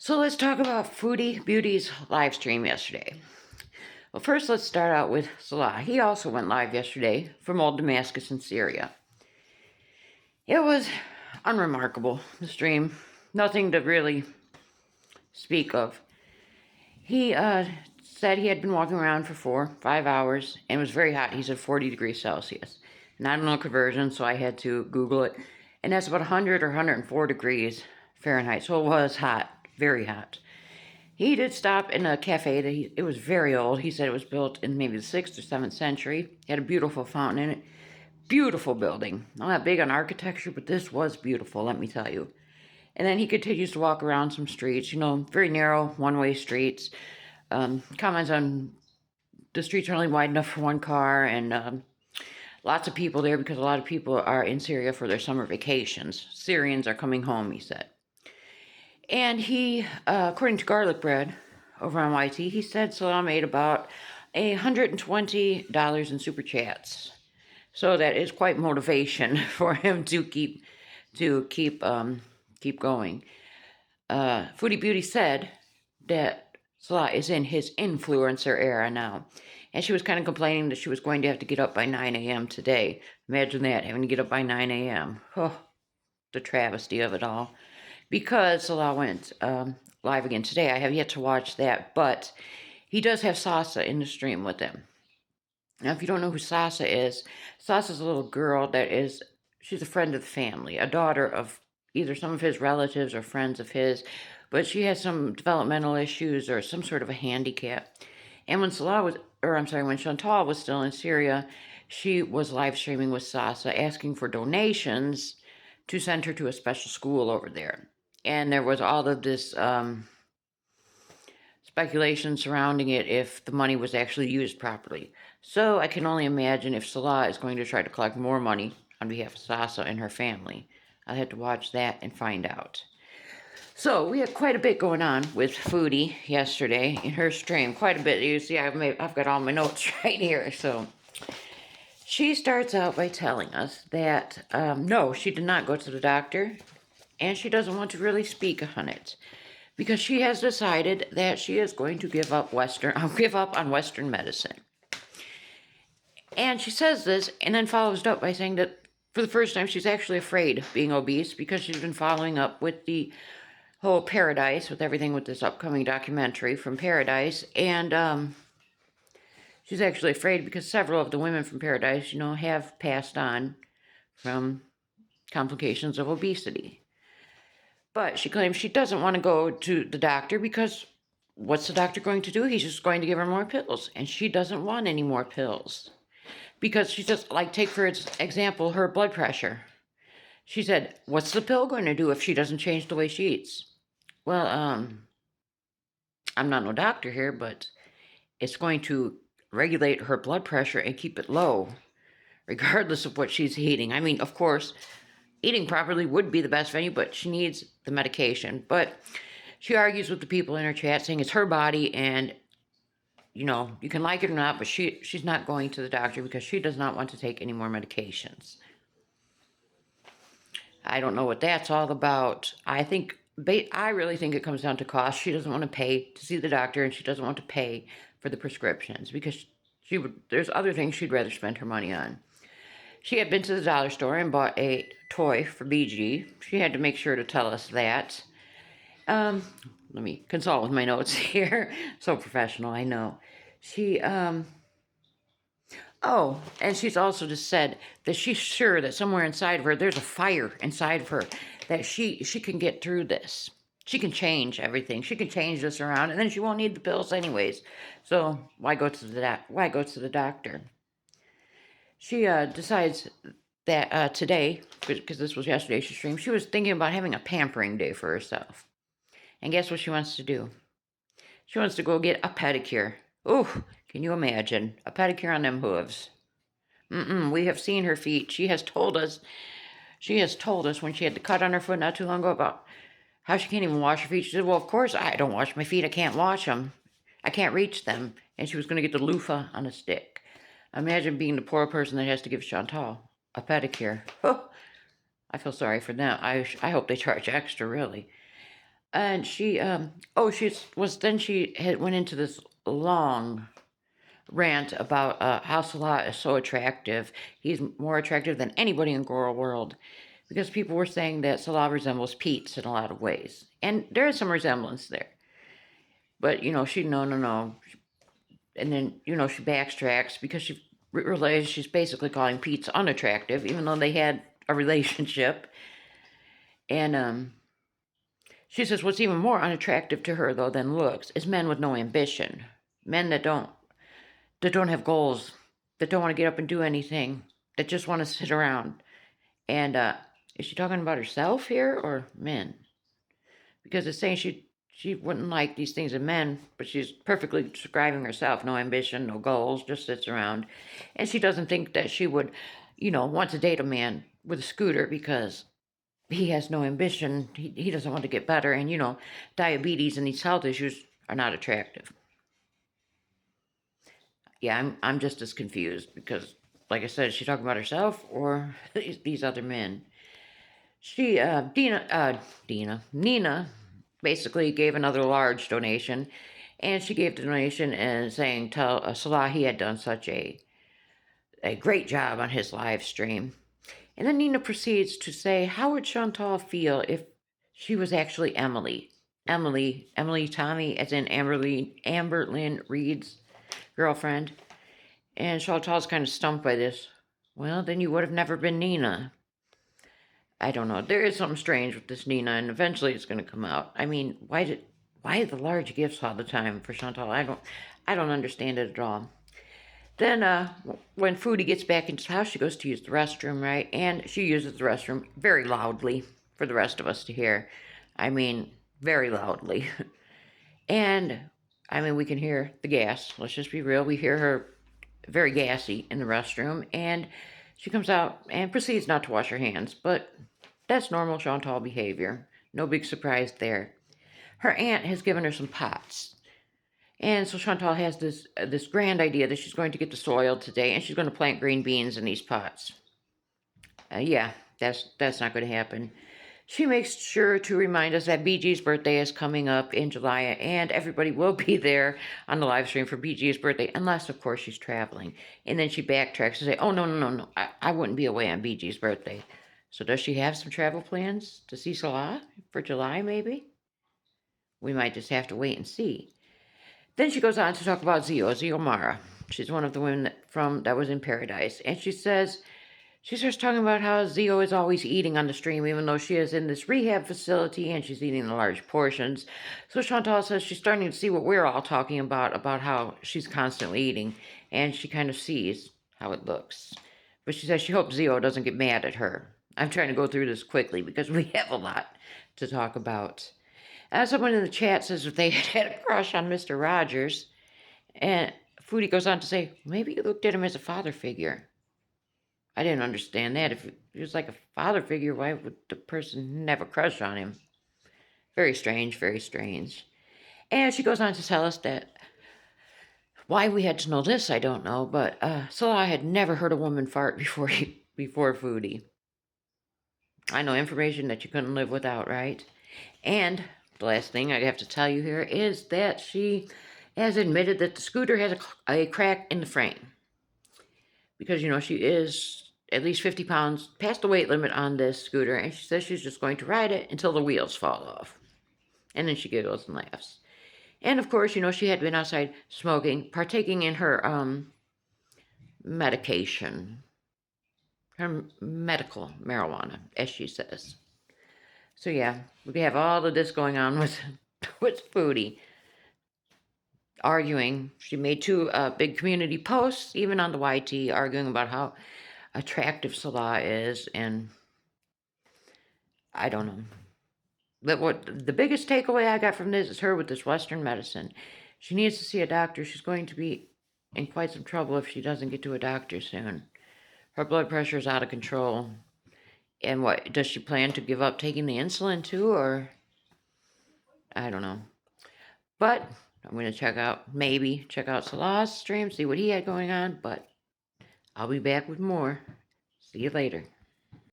So let's talk about Foodie Beauty's live stream yesterday. Well, first let's start out with Salah. He also went live yesterday from old Damascus in Syria. It was unremarkable, the stream. Nothing to really speak of. He said he had been walking around for 5 hours and it was very hot. He said 40 degrees Celsius. And I don't know conversion, so I had to Google it. And that's about 100 or 104 degrees Fahrenheit. So it was hot, very hot. He did stop in a cafe that it was very old. He said it was built in maybe the 6th or 7th century. It had a beautiful fountain in it. Beautiful building. I'm not big on architecture, but this was beautiful, let me tell you. And then he continues to walk around some streets, very narrow, one-way streets. Comments on the streets are only wide enough for one car, and lots of people there because a lot of people are in Syria for their summer vacations. Syrians are coming home, he said. And he, according to Garlic Bread over on YT, he said Salah made about $120 in super chats. So that is quite motivation for him to keep going. Foodie Beauty said that Salah is in his influencer era now. And she was kind of complaining that she was going to have to get up by 9 a.m. today. Imagine that, having to get up by 9 a.m. Oh, the travesty of it all. Because Salah went live again today, I have yet to watch that, but he does have Sasa in the stream with him. Now, if you don't know who Sasa is a little girl she's a friend of the family, a daughter of either some of his relatives or friends of his, but she has some developmental issues or some sort of a handicap. And when when Chantal was still in Syria, she was live streaming with Sasa, asking for donations to send her to a special school over there. And there was all of this speculation surrounding it if the money was actually used properly. So I can only imagine if Salah is going to try to collect more money on behalf of Sasa and her family. I'll have to watch that and find out. So we had quite a bit going on with Foodie yesterday in her stream. Quite a bit. You see, I've got all my notes right here. So she starts out by telling us that no, she did not go to the doctor, and she doesn't want to really speak on it because she has decided that she is going to give up on Western medicine. And she says this and then follows it up by saying that for the first time she's actually afraid of being obese because she's been following up with the whole Paradise, with everything with this upcoming documentary from Paradise. And she's actually afraid because several of the women from Paradise, have passed on from complications of obesity. But she claims she doesn't want to go to the doctor because what's the doctor going to do? He's just going to give her more pills. And she doesn't want any more pills. Because she just, take for example, her blood pressure. She said, what's the pill going to do if she doesn't change the way she eats? Well, I'm not no doctor here, but it's going to regulate her blood pressure and keep it low, regardless of what she's eating. I mean, of course, eating properly would be the best venue, but she needs the medication. But she argues with the people in her chat saying it's her body and, you can like it or not, but she's not going to the doctor because she does not want to take any more medications. I don't know what that's all about. I really think it comes down to cost. She doesn't want to pay to see the doctor, and she doesn't want to pay for the prescriptions because there's other things she'd rather spend her money on. She had been to the dollar store and bought a toy for BG. She had to make sure to tell us that. Let me consult with my notes here. So professional, I know. And she's also just said that she's sure that somewhere inside of her, there's a fire inside of her, that she can get through this. She can change everything. She can change this around, and then she won't need the pills anyways. So why go to the doctor? She decides that today, because this was yesterday's stream, she was thinking about having a pampering day for herself. And guess what she wants to do? She wants to go get a pedicure. Ooh, can you imagine? A pedicure on them hooves. We have seen her feet. She has told us when she had the cut on her foot not too long ago about how she can't even wash her feet. She said, well, of course I don't wash my feet. I can't wash them. I can't reach them. And she was going to get the loofah on a stick. Imagine being the poor person that has to give Chantal a pedicure. Oh, I feel sorry for them. I hope they charge extra, really. And she went into this long rant about how Salah is so attractive. He's more attractive than anybody in Girl World, because people were saying that Salah resembles Pete's in a lot of ways, and there is some resemblance there. But she no, and then she backtracks because she realizes she's basically calling Pete's unattractive, even though they had a relationship. And she says what's even more unattractive to her though than looks is men with no ambition, men that don't have goals, that don't want to get up and do anything, that just want to sit around. And is she talking about herself here or men? Because it's saying she wouldn't like these things in men, but she's perfectly describing herself. No ambition, no goals, just sits around. And she doesn't think that she would, want to date a man with a scooter because he has no ambition. He doesn't want to get better. And, diabetes and these health issues are not attractive. Yeah, I'm just as confused because, like I said, is she talking about herself or these other men? Nina basically gave another large donation, and she gave the donation and saying tell Salah he had done such a great job on his live stream. And then Nina proceeds to say, how would Chantal feel if she was actually Emily? Emily Tommy, as in Amber Lynn Reed's girlfriend. And Chantal's kind of stumped by this. Well, then you would have never been Nina. I don't know. There is something strange with this Nina, and eventually it's going to come out. I mean, why the large gifts all the time for Chantal? I don't understand it at all. Then when Foodie gets back into the house, she goes to use the restroom, right? And she uses the restroom very loudly for the rest of us to hear. I mean, very loudly. And I mean, we can hear the gas. Let's just be real. We hear her very gassy in the restroom, and she comes out and proceeds not to wash her hands, but that's normal Chantal behavior. No big surprise there. Her aunt has given her some pots, and so Chantal has this grand idea that she's going to get the soil today, and she's going to plant green beans in these pots. Yeah, that's not going to happen. She makes sure to remind us that BG's birthday is coming up in July, and everybody will be there on the live stream for BG's birthday, unless, of course, she's traveling. And then she backtracks and say, oh, no, I wouldn't be away on BG's birthday. So does she have some travel plans to see Salah for July, maybe? We might just have to wait and see. Then she goes on to talk about Zio Mara. She's one of the women that was in Paradise, and she starts talking about how Zio is always eating on the stream, even though she is in this rehab facility and she's eating the large portions. So Chantal says she's starting to see what we're all talking about how she's constantly eating, and she kind of sees how it looks. But she says she hopes Zio doesn't get mad at her. I'm trying to go through this quickly because we have a lot to talk about. Someone in the chat says if they had a crush on Mr. Rogers, and Foodie goes on to say, maybe you looked at him as a father figure. I didn't understand that. If he was like a father figure, why would the person have a crush on him? Very strange, very strange. And she goes on to tell us that why we had to know this, I don't know, but Salah had never heard a woman fart before Foodie. I know information that you couldn't live without, right? And the last thing I have to tell you here is that she has admitted that the scooter has a crack in the frame. Because, she is at least 50 pounds past the weight limit on this scooter, and she says she's just going to ride it until the wheels fall off. And then she giggles and laughs. And of course, she had been outside smoking, partaking in her medication, her medical marijuana, as she says. So yeah, we have all of this going on with Foodie. Arguing. She made two big community posts, even on the YT, arguing about how attractive Salah is, and I don't know. But what the biggest takeaway I got from this is her with this Western medicine. She needs to see a doctor. She's going to be in quite some trouble if she doesn't get to a doctor soon. Her blood pressure is out of control. And what, does she plan to give up taking the insulin too, or I don't know. But I'm going to check out Salah's stream, see what he had going on, but I'll be back with more. See you later.